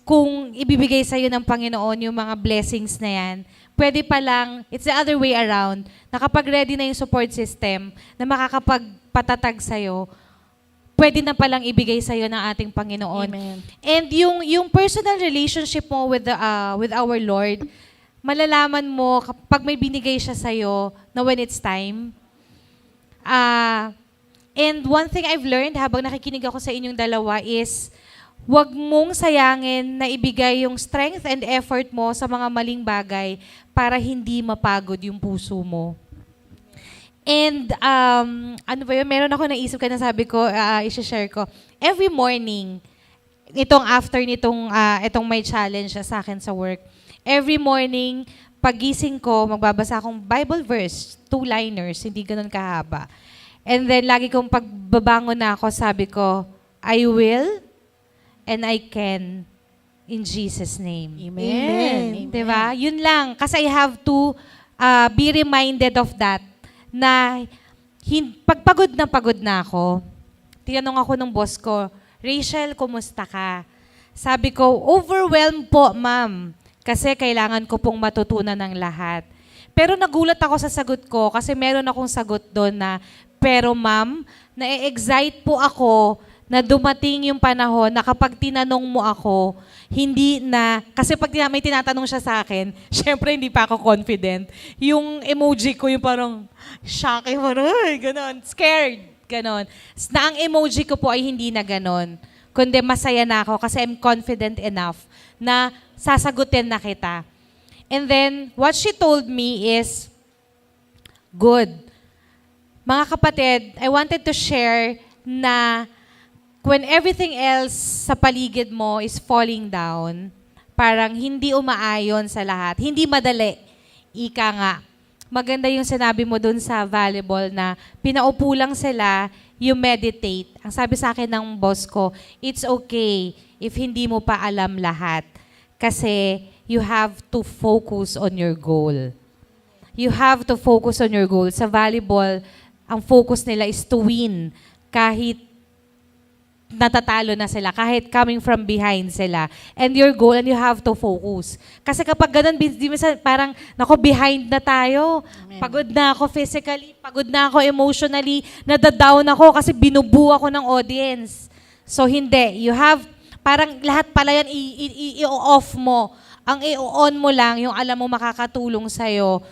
kung ibibigay sa'yo ng Panginoon yung mga blessings na yan. Pwede pa lang, it's the other way around, na kapag ready na yung support system na makakapagpatatag sa'yo, pwede na palang ibigay sa'yo ng ating Panginoon. Amen. And yung personal relationship mo with our Lord, malalaman mo kapag may binigay siya sa'yo na when it's time. And one thing I've learned habang nakikinig ako sa inyong dalawa is, huwag mong sayangin na ibigay yung strength and effort mo sa mga maling bagay para hindi mapagod yung puso mo. And ano ba yun? Meron ako naisip ka na sabi ko, i-share ko. Every morning, after itong may challenge sa akin sa work, every morning, pagising ko, magbabasa akong Bible verse, 2-liners, hindi ganun kahaba. And then, lagi kong pagbabangon na ako, sabi ko, I will and I can in Jesus' name. Amen. Diba? Yun lang. Kasi I have to be reminded of that na pagpagod na ako, tinanong ako ng boss ko, Rachel, kumusta ka? Sabi ko, overwhelmed po, ma'am. Kasi kailangan ko pong matutunan ng lahat. Pero nagulat ako sa sagot ko kasi meron akong sagot doon na, pero ma'am, na-excite po ako na dumating yung panahon na kapag tinanong mo ako, hindi na, kasi pag may tinatanong siya sa akin, syempre hindi pa ako confident. Yung emoji ko, yung parang, shock, parang, ganon, scared, ganon. Na ang emoji ko po ay hindi na ganon, kundi masaya na ako kasi I'm confident enough na sasagutin na kita. And then, what she told me is, good. Mga kapatid, I wanted to share na when everything else sa paligid mo is falling down, parang hindi umaayon sa lahat, hindi madali, ika nga. Maganda yung sinabi mo dun sa volleyball na pinaupo lang sila, you meditate. Ang sabi sa akin ng boss ko, it's okay if hindi mo pa alam lahat. Kasi you have to focus on your goal. You have to focus on your goal. Sa volleyball, ang focus nila is to win kahit natatalo na sila, kahit coming from behind sila. And your goal, and you have to focus. Kasi kapag ganun, parang, nako, behind na tayo. Amen. Pagod na ako physically, pagod na ako emotionally, nadadown ako kasi binubu ako ng audience. So, hindi. You have, parang lahat pala yan, i-off mo. Ang i-on mo lang, yung alam mo makakatulong sa'yo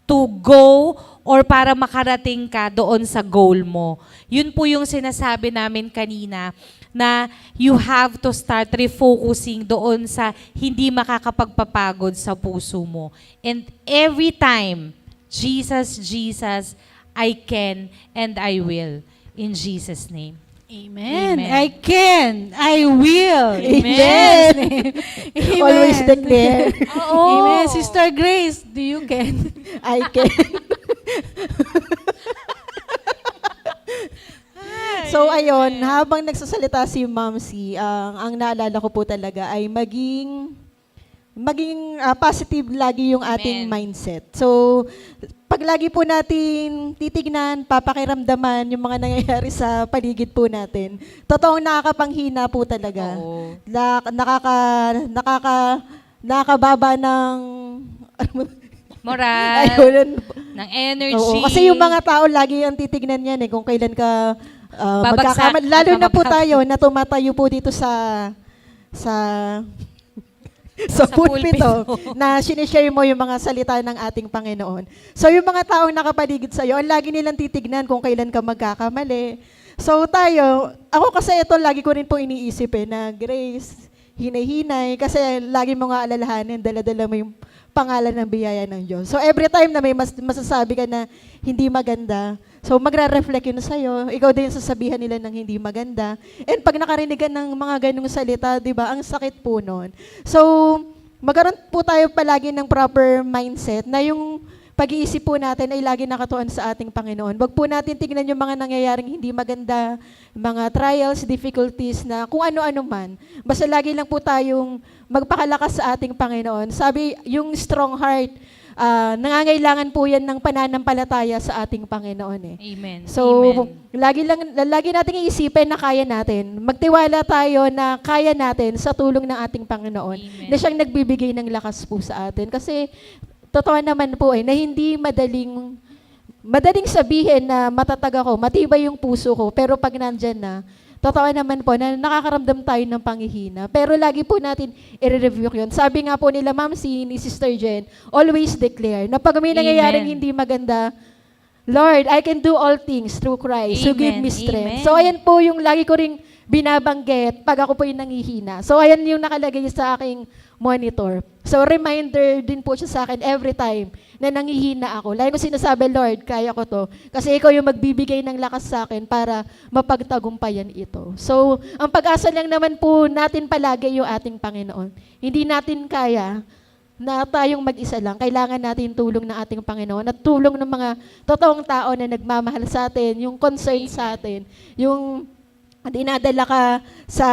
to go or para makarating ka doon sa goal mo. Yun po yung sinasabi namin kanina na you have to start refocusing doon sa hindi makakapagpapagod sa puso mo. And every time, Jesus, Jesus, I can and I will. In Jesus' name. Amen. Amen. I can. I will. Amen. Amen. Always declare, Oo. Amen. Sister Grace, do you can? I can. So ayun, habang nagsasalita si Ma'am C, ang naalala ko po talaga ay maging positive lagi yung ating Amen. mindset. So, pag lagi po natin titignan, papakiramdaman yung mga nangyayari sa paligid po natin, totoong nakakapanghina po talaga. Oo. Nakakababa ng Moral, ayun. ng energy. Oo, kasi yung mga tao lagi ang titignan yan kung kailan ka Babagsak magkakamali. Lalo at na po mababago. tayo na tumatayo po dito sa sa pulpito na sinishare mo yung mga salita ng ating Panginoon. So yung mga taong nakapaligid sa'yo, ang lagi nilang titignan kung kailan ka magkakamali. So tayo, ako kasi ito lagi ko rin po iniisip na Grace, hinay-hinay, kasi lagi mo nga alalahanin, dala-dala mo yung pangalan ng biyaya ng Diyos. So every time na may masasabi ka na hindi maganda, so magre-reflect yun sa'yo, ikaw din sasabihan nila ng hindi maganda. And pag nakarinig ka ng mga ganung salita, di ba, ang sakit po nun. So, magkaroon po tayo palagi ng proper mindset na yung pag-iisip po natin ay lagi nakatuon sa ating Panginoon. Wag po natin tignan yung mga nangyayaring hindi maganda, mga trials, difficulties na kung ano-ano man. Basta lagi lang po tayong magpakalakas sa ating Panginoon. Sabi, yung strong heart, nangangailangan po yan ng pananampalataya sa ating Panginoon eh. Amen. So, Amen. lagi nating iisipin na kaya natin. Magtiwala tayo na kaya natin sa tulong ng ating Panginoon. Amen. Na siyang nagbibigay ng lakas po sa atin. Kasi, totoo naman po na hindi madaling sabihin na matatag ako, matibay yung puso ko, pero pag nandyan na, totoo naman po na nakakaramdam tayo ng panghihina. Pero lagi po natin i-review yun. Sabi nga po nila, Ma'am si ni Sister Jen, always declare na pag may nangyayaring Amen. hindi maganda, Lord, I can do all things through Christ who give Amen. me strength. Amen. So ayan po yung lagi ko ring binabanggit pag ako po yung nangihina. So ayan yung nakalagay sa aking monitor. So reminder din po siya sa akin every time na nangihina ako. Lagi ko sinasabi, Lord, kaya ko to. Kasi ikaw yung magbibigay ng lakas sa akin para mapagtagumpayan ito. So ang pag-asa lang naman po natin palagi yung ating Panginoon. Hindi natin kaya na tayong mag-isa lang. Kailangan natin tulong ng ating Panginoon at tulong ng mga totoong tao na nagmamahal sa atin, yung concern sa atin, yung dinadala ka sa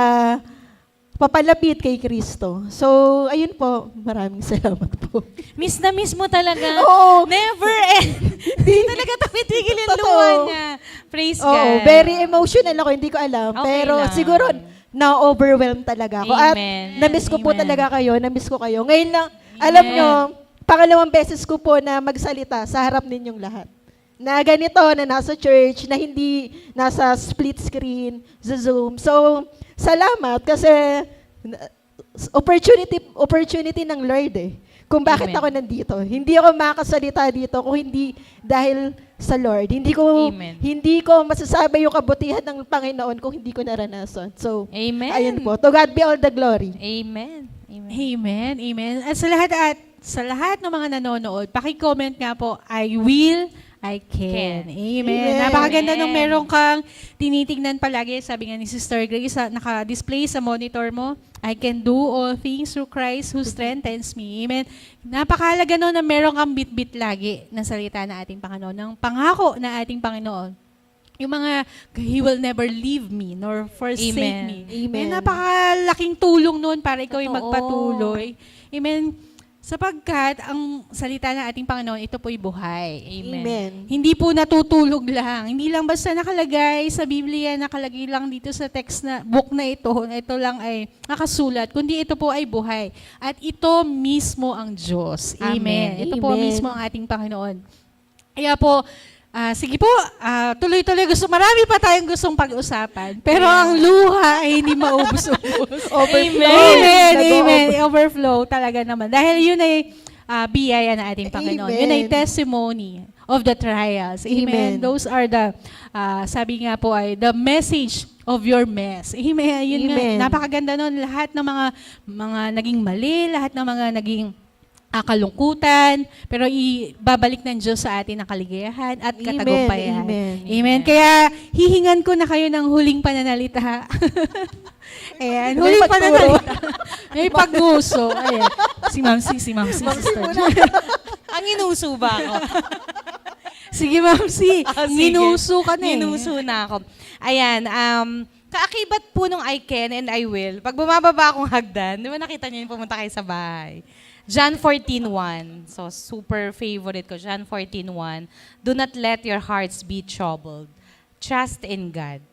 papalapit kay Kristo. So, ayun po. Maraming salamat po. Miss na miss mo talaga. Oo. Never end. Hindi talaga tumitigil yung Totoo. luha niya. Praise Oo, God. very emotional ako. Hindi ko alam. Okay pero lang. siguro, na-overwhelm talaga ako. At Amen. na-miss ko po Amen. talaga kayo. Na-miss ko kayo. Ngayon lang, alam Amen. nyo, pangalawang beses ko po na magsalita sa harap ninyong lahat. Na ganito, na nasa church, na hindi nasa split screen, sa Zoom. So, salamat kasi opportunity ng Lord eh. Kung bakit Amen. ako nandito. Hindi ako makasalita dito kung hindi dahil sa Lord. Amen. Hindi ko masasabi yung kabutihan ng Panginoon kung hindi ko naranasan. So, Amen. ayun po. To God be all the glory. Amen. Amen. Amen. Amen. At sa lahat ng mga nanonood, paki-comment nga po, I will, I can. Can. Amen. Amen. Napakaganda Amen. nung meron kang tinitignan palagi, sabi nga ni Sister Grace, naka-display sa monitor mo, I can do all things through Christ who strengthens me. Amen. Napakahalaga no na meron kang bit-bit lagi ng salita na ating Panginoon, ng pangako na ating Panginoon. Yung mga, He will never leave me nor forsake Amen. me. Amen. Napakalaking tulong nun para ikaw ay Totoo. magpatuloy. Amen. Sapagkat ang salita ng ating Panginoon, ito po'y buhay. Amen. Hindi po natutulog lang. Hindi lang basta nakalagay sa Biblia, nakalagay lang dito sa text na book na ito lang ay nakasulat, kundi ito po ay buhay. At ito mismo ang Diyos. Amen. Amen. Ito po Amen. mismo ang ating Panginoon. Kaya po, sige po, tuloy-tuloy marami pa tayong gustong pag-usapan. Pero ang luha ay hindi maubos-ubos. Overflow. Amen, Nag-o- amen. Overflow talaga naman. Dahil yun ay biyaya ng ating Panginoon. Amen. Yun ay testimony of the trials. Amen. Amen. Those are the, sabi nga po ay, the message of your mess. Amen. Yun Amen. nga, napakaganda nun. Lahat ng mga naging mali, lahat ng mga naging kalungkutan, pero ibabalik ng Diyos sa atin ang kaligayahan at Amen, katagumpayan. amen. Amen. Kaya hihingan ko na kayo ng huling pananalita. Ayan, May huling pagturo. pananalita. May pag-uso. Ayan. Si Ma'am C, Sister Jo. Ang inuso ba ako? Sige, Ma'am C. Sige. Minuso ka na eh. Minuso na ako. Ayan, kaakibat po nung I can and I will. Pag bumababa akong hagdan, di ba nakita niyo yung pumunta kayo sa bahay? John 14:1. So, super favorite ko. John 14:1. Do not let your hearts be troubled. Trust in God.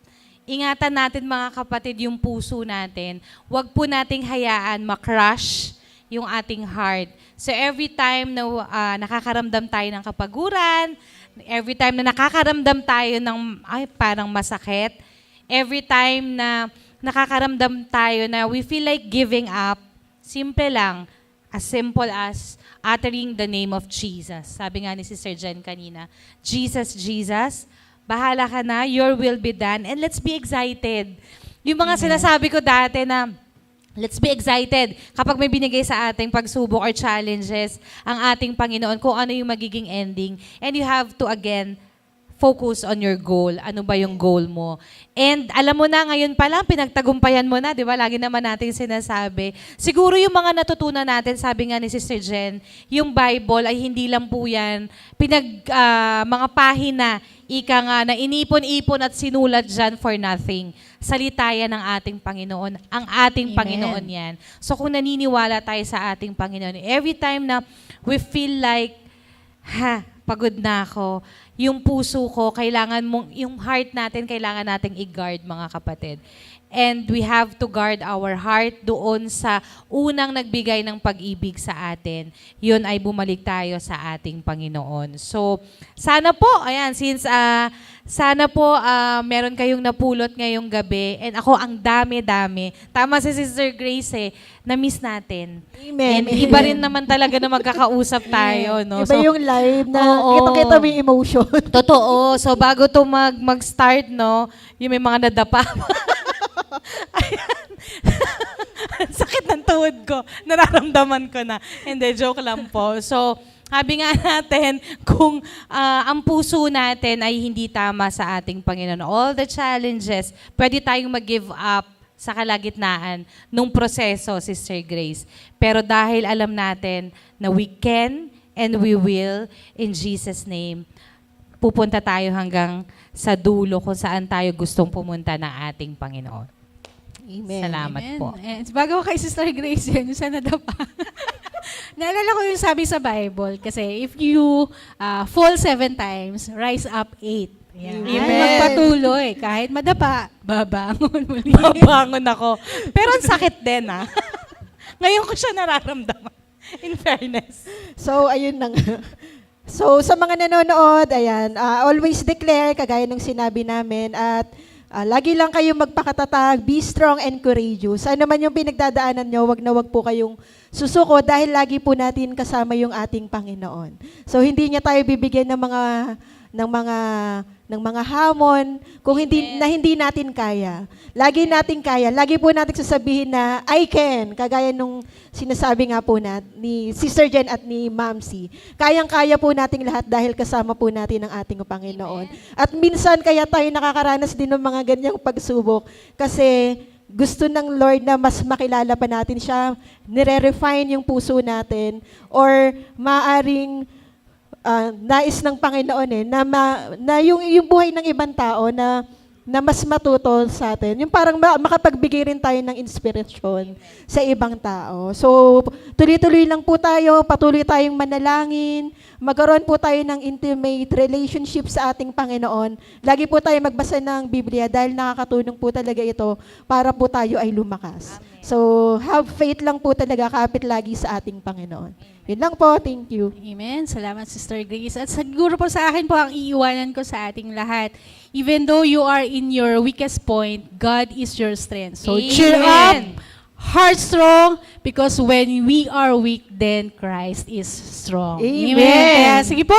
Ingatan natin mga kapatid yung puso natin. Huwag po nating hayaan ma-crush yung ating heart. So every time na nakakaramdam tayo ng kapaguran, every time na nakakaramdam tayo ng parang masakit, every time na nakakaramdam tayo na we feel like giving up, simple lang, as simple as uttering the name of Jesus. Sabi nga ni Sister Jen kanina, Jesus, Jesus, Bahala ka na, your will be done, and let's be excited. Yung mga sinasabi ko dati na, let's be excited kapag may binigay sa ating pagsubok or challenges ang ating Panginoon kung ano yung magiging ending. And you have to, again, focus on your goal. Ano ba yung goal mo? And alam mo na, ngayon pa lang, pinagtagumpayan mo na, di ba? Lagi naman natin sinasabi. Siguro yung mga natutunan natin, sabi nga ni Sister Jen, yung Bible ay hindi lang po yan, mga pahina, ika nga, na inipon-ipon at sinulat dyan for nothing. Salita yan ng ating Panginoon. Ang ating Amen. Panginoon yan. So kung naniniwala tayo sa ating Panginoon, every time na we feel like, pagod na ako, yung puso ko, kailangan mong, yung heart natin, kailangan nating i-guard, mga kapatid. And we have to guard our heart doon sa unang nagbigay ng pag-ibig sa atin. Yun ay bumalik tayo sa ating Panginoon. So, sana po, ayan, since sana po meron kayong napulot ngayong gabi. And ako, ang dami-dami. Tama si Sister Grace na-miss natin. Amen. And iba rin naman talaga na magkakausap tayo. No? Iba yung live na Oo. kita-kita mo yung emotion. Totoo. So, bago to mag-start, no, yung may mga nadapa. Ayan. Ang sakit ng tuhod ko. Nararamdaman ko na. Hindi, joke lang po. So, sabi nga natin, kung ang puso natin ay hindi tama sa ating Panginoon, all the challenges, pwede tayong mag-give up sa kalagitnaan nung proseso, Sister Grace. Pero dahil alam natin na we can and we will, in Jesus' name, pupunta tayo hanggang sa dulo kung saan tayo gustong pumunta ng ating Panginoon. Amen. Salamat Amen. po. And bago ko kay Sister Grace yun, yung sa nadapa. Naalala ko yung sabi sa Bible, kasi if you fall 7 times, rise up 8. Yan. Amen. Magpatuloy. Kahit madapa, babangon muli. Mabangon ako. Pero ang sakit din, Ngayon ko siya nararamdaman. In fairness. So, ayun na nga. So, sa mga nanonood, ayan, always declare, kagaya ng sinabi namin, at lagi lang kayong magpakatatag, be strong and courageous. Ano man yung pinagdadaanan nyo, wag na wag po kayong susuko dahil lagi po natin kasama yung ating Panginoon. So, hindi niya tayo bibigyan ng mga hamon kung hindi natin kaya. Lagi natin kaya. Lagi po natin sasabihin na I can, kagaya nung sinasabi nga po ni Sister Jen at ni Ma'am C. Kayang-kaya po nating lahat dahil kasama po natin ang ating Panginoon. At minsan kaya tayo nakakaranas din ng mga ganyang pagsubok kasi gusto ng Lord na mas makilala pa natin siya, nire-refine yung puso natin, or maaring nais ng Panginoon na yung buhay ng ibang tao na mas matuto sa atin. Yung parang makapagbigay rin tayo ng inspirasyon sa ibang tao. So, tuloy-tuloy lang po tayo, patuloy tayong manalangin, magkaroon po tayo ng intimate relationship sa ating Panginoon. Lagi po tayo magbasa ng Biblia dahil nakakatulong po talaga ito para po tayo ay lumakas. Amen. So, have faith lang po talaga, kapit lagi sa ating Panginoon. Yun lang po, thank you. Amen. Salamat, Sister Grace. At siguro po sa akin po ang iiwanan ko sa ating lahat. Even though you are in your weakest point, God is your strength. So cheer Amen. up, heart strong, because when we are weak, then Christ is strong. Amen. Kaya sige po,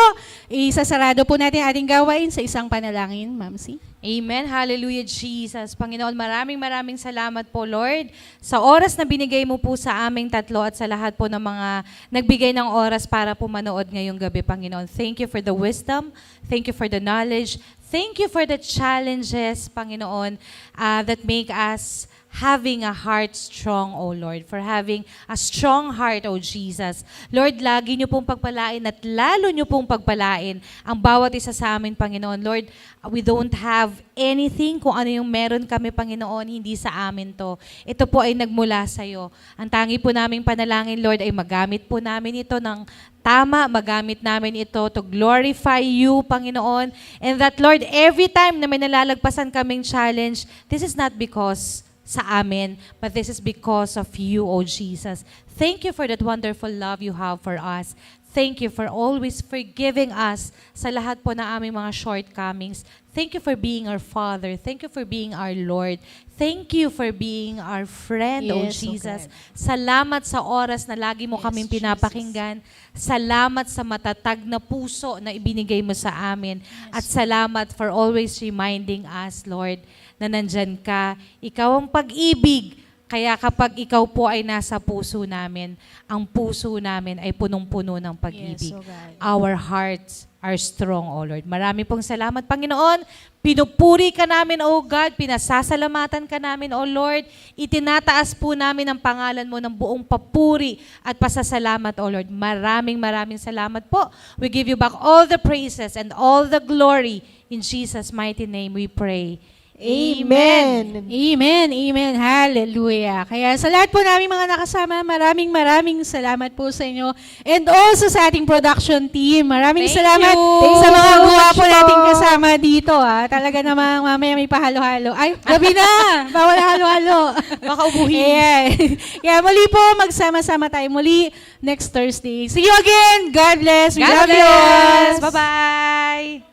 isasarado po natin ating gawain sa isang panalangin, Ma'am C. Amen. Hallelujah, Jesus. Panginoon, maraming salamat po, Lord, sa oras na binigay mo po sa aming tatlo at sa lahat po ng mga nagbigay ng oras para po manood ngayong gabi, Panginoon. Thank you for the wisdom. Thank you for the knowledge. Thank you for the challenges, Panginoon, that make us having a heart strong, O Lord, for having a strong heart, O Jesus. Lord, lagi niyo pong pagpalain at lalo niyo pong pagpalain ang bawat isa sa amin, Panginoon. Lord, we don't have anything, kung ano yung meron kami, Panginoon, hindi sa amin to. Ito po ay nagmula sa iyo. Ang tangi po naming panalangin, Lord, ay magamit po namin ito ng tama, magamit namin ito to glorify you, Panginoon. And that, Lord, every time na may nalalagpasan kaming challenge, this is not because sa amin, but this is because of you, O Jesus. Thank you for that wonderful love you have for us. Thank you for always forgiving us sa lahat po ng aming mga shortcomings. Thank you for being our Father. Thank you for being our Lord. Thank you for being our friend, O Yes, O Jesus. God. Salamat sa oras na lagi mo Yes, kaming Jesus. pinapakinggan. Salamat sa matatag na puso na ibinigay mo sa amin. At salamat for always reminding us, Lord, na nandyan ka. Ikaw ang pag-ibig. Kaya kapag ikaw po ay nasa puso namin, ang puso namin ay punong-puno ng pag-ibig. Yes, O God. Our hearts are strong, O Lord. Marami pong salamat, Panginoon. Pinupuri ka namin, O God. Pinasasalamatan ka namin, O Lord. Itinataas po namin ang pangalan mo ng buong papuri at pasasalamat, O Lord. Maraming salamat po. We give you back all the praises and all the glory. In Jesus' mighty name we pray. Amen. Amen, amen, hallelujah. Kaya sa lahat po namin mga nakasama, maraming salamat po sa inyo. And also sa ating production team, maraming Thank salamat you. sa mga Thank you gwapo so much nating po. kasama dito. Talaga namang mamaya may pahalo-halo. Ay, gabi na! Bawal halo-halo. Baka ubuhin. Ayan. Kaya muli po, magsama-sama tayo muli next Thursday. See you again! God bless! We God love you! bless! Bye-bye!